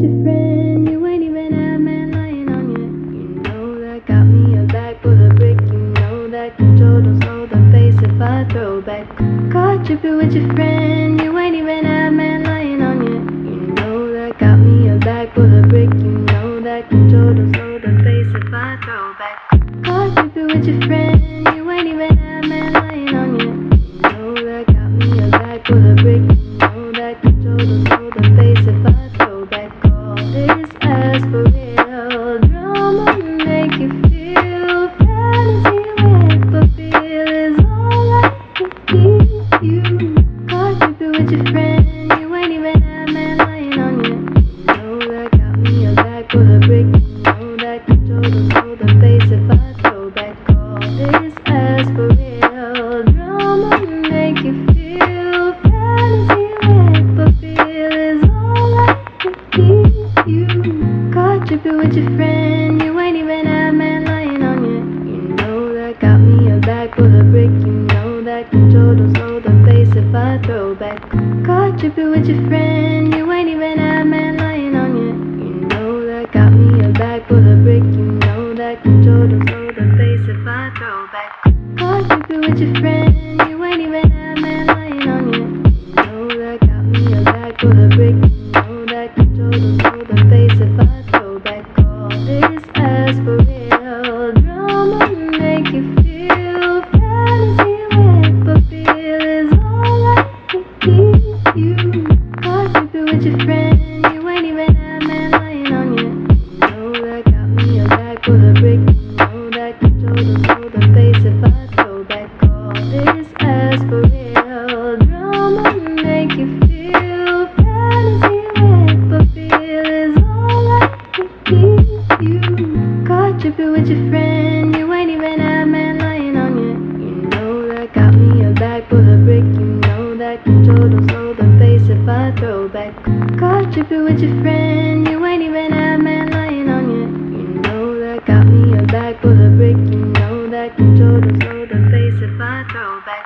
with your friend, you ain't even had a man lying on you. You know that got me a bag full of brick. You know that control don't slow the pace if I throw back. Caught tripping with your friend, you ain't even had a man lying on you. You know that got me a bag full of brick. You know that control don't slow the pace if I throw back. Caught tripping with your friend, you ain't even had a man lying on you. You know that got me a bag full of brick. You know that control don't slow the pace if I throw back. All this ass for real drama make you feel fantasy wet, but feel is all I can give you. Caught tripping with your friend, you ain't even had a man lying on you. You know that got me a bag full of brick. You know that control don't slow the pace if I throw back. All this ass for real drama make you feel fantasy wet, but feel is all I can give you. Caught tripping with your friend, you ain't even had a man lying on you. You know that got me a bag full of brick. You know that control don't slow the pace if I throw back. Caught tripping with your friend, you ain't even had a man lying on you. You know that got me a bag full of brick. You know that control don't slow the pace if I throw back. Caught tripping with your friend, you ain't even had a man lying on you. You know that got me a bag full of brick. You know that control don't slow the pace if I throw back. All this ass for real drama make you feel fantasy wet, but feel is all I can give you. Caught tripping with your friend, you ain't even had a man lying on you. You know that got me a bag full of brick. You know that control don't slow the pace if I throw back. All this ass for real drama make you feel fantasy wet, but feel is all I can give you. Caught tripping with your friend, you ain't even had a man lying on you. You know that got me a bag full of brick. You know that control don't slow the pace if I throw back. Caught tripping with your friend, you ain't even had a man lying on you. You know that got me a bag full of brick. You know that control don't slow the pace if I throw back.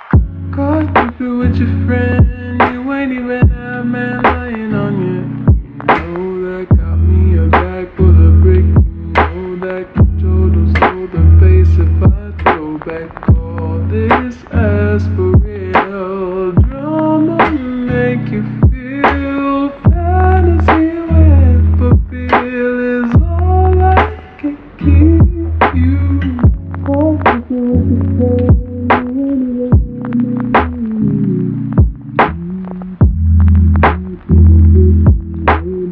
Caught tripping with your friend, you ain't even had a man lying on you. You know that got me a bag full of brick. You know that control don't slow the pace if I throw back. All this ass for real drama make you feel fantasy wet, but feel is all I can give you. Caught tripping with your friend, you ain't even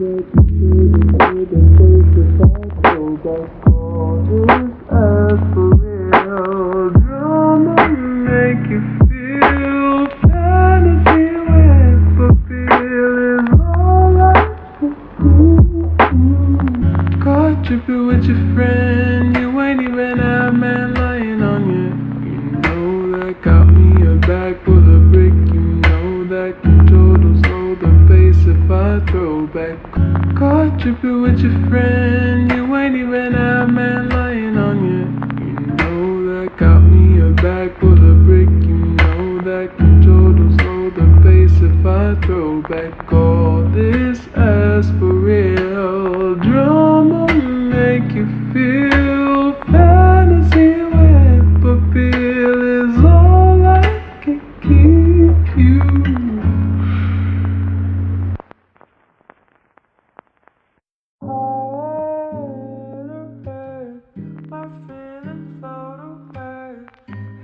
tripping with your friend, you ain't even had a man lying on you. You know that got me a bag full of brick. You know that control don't slow the pace if I throw back. Caught tripping with your friend, you ain't even had a man lying on you. You know that got me a bag full of brick. You know that control don't slow the pace if I throw back. All this ass for real drama make you feel fantasy wet, but feel is all I can give you. My feelings float away.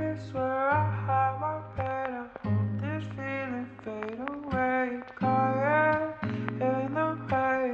It's where I hide my pain. I hope this feeling fade away. Crying in the rain.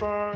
bye.